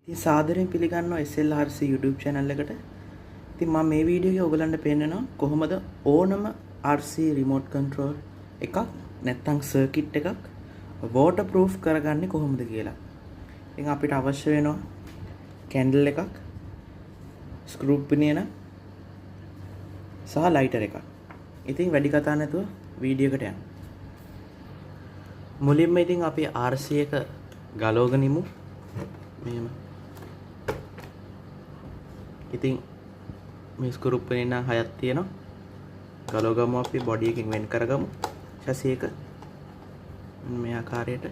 ඉතින් සාදරයෙන් පිළිගන්නවා SLRC YouTube channel එකට. ඉතින් මම මේ වීඩියෝ එකේ ඔයගලන්ට පෙන්නනවා කොහොමද ඕනම RC remote control එකක් නැත්නම් circuit එකක් waterproof කරගන්නේ කොහොමද කියලා. ඉතින් අපිට අවශ්‍ය වෙනවා candle එකක්, screw pinion සහ lighter එකක්. ඉතින් වැඩි කතා නැතුව වීඩියෝ එකට යන්න. මුලින්ම ඉතින් අපි RC එක ගලවගෙන ඉමු. මෙහෙම. ඉතින් මේ ස්ක්‍රූ පේන හයක් තියෙනවා. ගලව ගමු අපි බොඩි එකකින් වෙන් කරගමු. chassis එක මේ ආකාරයට.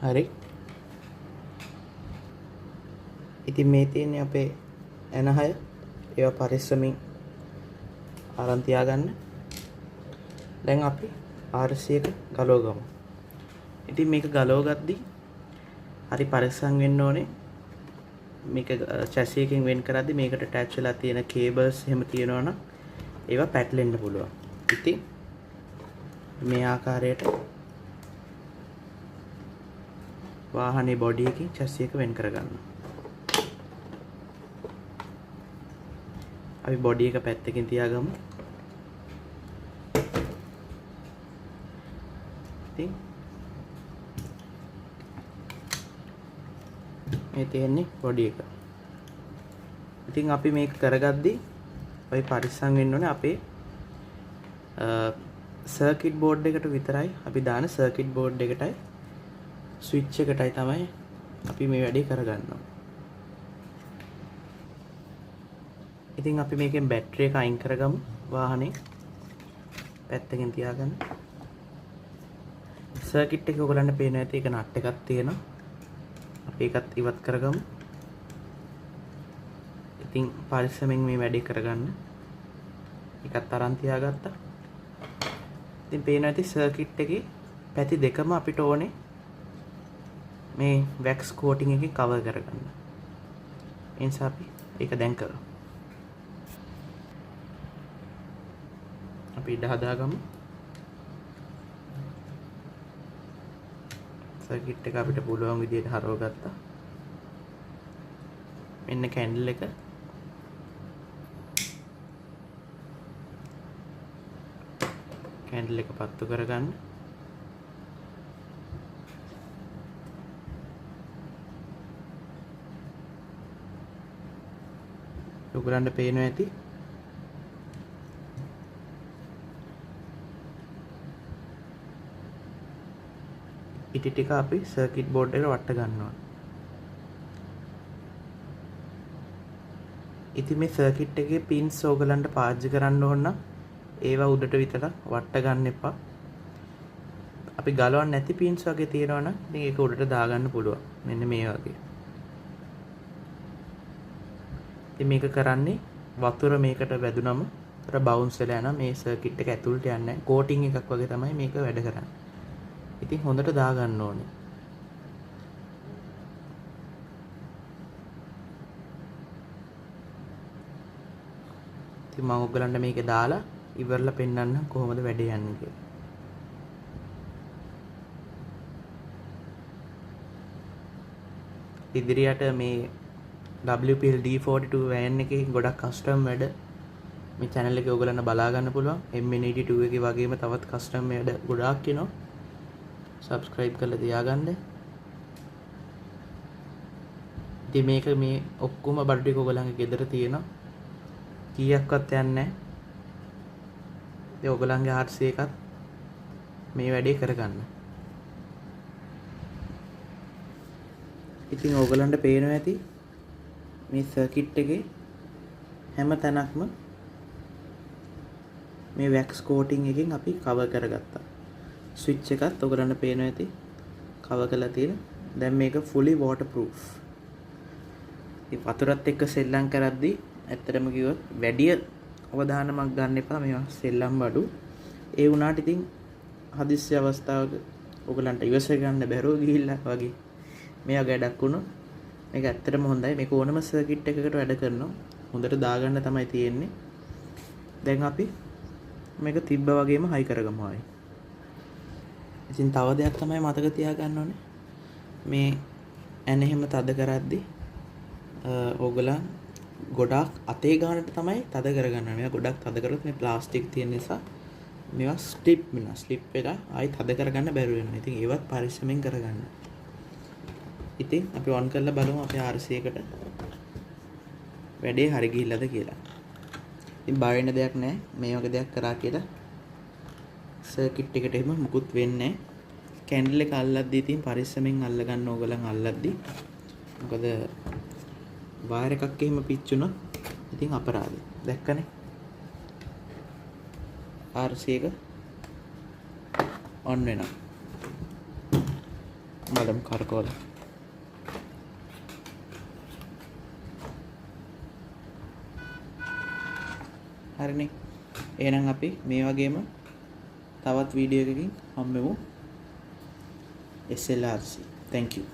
හරි. ඉතින් මේ තියෙන්නේ අපේ එනහය. ඒවා පරිස්සමින් අරන් තියාගන්න. දැන් අපි RC එක ගලව ගමු. ඉතින් මේක ගලව ගද්දි හරි පරිස්සම් වෙන්න ඕනේ. මේක chassis එකෙන් වෙන් කරද්දි මේකට attach වෙලා තියෙන cables එහෙම තියෙනවා නම් ඒවා පැටලෙන්න පුළුවන්. ඉතින් මේ ආකාරයට වාහනේ බොඩි එකකින් chassis එක වෙන් කරගන්න. අපි බොඩි එක පැත්තකින් තියාගමු. ඉතින් මේ තියෙන්නේ බොඩි එක. ඉතින් අපි මේක කරගද්දී අපි පරිස්සම් වෙන්න ඕනේ අපේ සර්කිට් බෝඩ් එකට විතරයි අපි දාන සර්කිට් බෝඩ් එකටයි ස්විච් එකටයි තමයි අපි මේ වැඩේ කරගන්නවා. ඉතින් අපි මේකෙන් බැටරි එක අයින් කරගමු. වාහනේ පැත්තකින් තියාගන්න. සර්කිට් එක ඔයගලන්ට පේනවා ඇති ඒක නට් එකක් තියෙනවා. අපි ඒකත් ඉවත් කරගමු. ඉතින් පරිස්සමෙන් මේ වැඩේ කරගන්න. ඒකත් අරන් තියාගත්තා. ඉතින් පේනවා ඇති සර්කිට් එකේ පැති දෙකම අපිට ඕනේ මේ wax coating එකකින් cover කරගන්න. ඒ නිසා අපි ඒක දැන් කරමු. අපි ඉඩ හදාගමු. සර්කිට් එක අපිට පුළුවන් විදිහට හරව ගත්තා. මෙන්න කැන්ඩල් එක. කැන්ඩල් එක පත්තු කරගන්න. ඔයගලන්ට පේනවා ඇති ඉටි ටික අපි සර්කිට් බෝඩ් එකට වට ගන්නවා. ඉතින් මේ සර්කිට් එකේ පින්ස් ඔයගලන්ට පාවිච්චි කරන්න ඕන නම් ඒවා උඩට විතර වට ගන්න එපා. අපි ගලවන්න නැති පින්ස් වගේ තියෙනවා නම් ඉතින් ඒක උඩට දාගන්න පුළුවන්. මෙන්න මේ වගේ. ඉතින් මේක කරන්නේ වතුර මේකට වැදුනම අර බවුන්ස් වෙලා යනවා. මේ සර්කිට් එක ඇතුළට යන්නේ නැහැ. කෝටින් එකක් වගේ තමයි මේක වැඩ කරන්නේ. ඉතින් හොඳට දාගන්න ඕනේ. ඉතින් මම ඔයගලන්ට මේක දාලා ඉවරලා පෙන්නන්න කොහොමද වැඩේ යන්නේ කියලා. ඉදිරියට මේ WPL D42 වෑන් එකේ ගොඩක් කස්ටම් වැඩ මේ channel එකේ ඔයගලන්ට බලා ගන්න පුළුවන්. MN82 එකේ වගේම තවත් කස්ටම් වැඩ ගොඩාක් එනවා. subscribe කරලා තියාගන්න. ඉතින් මේක මේ ඔක්කොම බඩු ටික ඔයගලන්ගේ ගෙදර තියෙනවා. කීයක්වත් යන්නේ නැහැ. ඒ ඔයගලන්ගේ RC එකත් මේ වැඩේ කරගන්න. ඉතින් ඔයගලන්ට පේනවා ඇති මේ සර්කිට් එකේ හැම තැනක්ම මේ wax coating එකෙන් අපි cover කරගත්තා. ස්විච් එකත් ඔයගලන්ට පේනවා ඇති cover කරලා තියෙන. දැන් මේක fully waterproof. ඉතින් වතුරත් එක්ක සෙල්ලම් කරද්දී ඇත්තටම කිව්වොත් වැඩි අවධානමක් ගන්න එපා. මේවා සෙල්ලම් බඩු. ඒ වුණාට ඉතින් හදිස්සි අවස්ථාවක ඔයගලන්ට ඉවස ගන්න බැරුව ගිහිල්ලා වගේ මේවා ගැඩක් වුණොත් මේක ඇත්තටම හොඳයි. මේක ඕනම සර්කිට් එකකට වැඩ කරනවා. හොඳට දාගන්න තමයි තියෙන්නේ. දැන් අපි මේක තිබ්බ වගේම හයි කරගමු ආයි. ඉතින් තව දෙයක් තමයි මතක තියාගන්න ඕනේ. මේ ඇන එහෙම තද කරද්දී ඕගලන් ගොඩක් අතේ ගන්නට තමයි තද කරගන්න. මේවා ගොඩක් තද කරොත් මේ ප්ලාස්ටික් තියෙන නිසා මේවා ස්ලිප් වෙලා ආයි තද කරගන්න බැරුව වෙනවා. ඉතින් ඒවත් පරිස්සමෙන් කරගන්න. ඉතින් අපි ඔන් කරලා බලමු අපේ RC එකට වැඩේ හරි ගිහිල්ලාද කියලා. ඉතින් බය වෙන්න දෙයක් නැහැ. මේ වගේ දෙයක් කරා කියලා සර්කිට් එකට එහෙම මුකුත් වෙන්නේ නැහැ. කැන්ඩල් එක අල්ලද්දී ඉතින් පරිස්සමෙන් අල්ල ගන්න ඕගලන් අල්ලද්දී. මොකද වයර් එකක් එහෙම පිච්චුණොත් ඉතින් අපරාධයි. දැක්කනේ? RC එක ඔන් වෙනවා. බලමු කරකවල. හරිනේ. එහෙනම් අපි මේ වගේම තවත් වීඩියෝ එකකින් හම්බෙමු. SLRC. Thank you.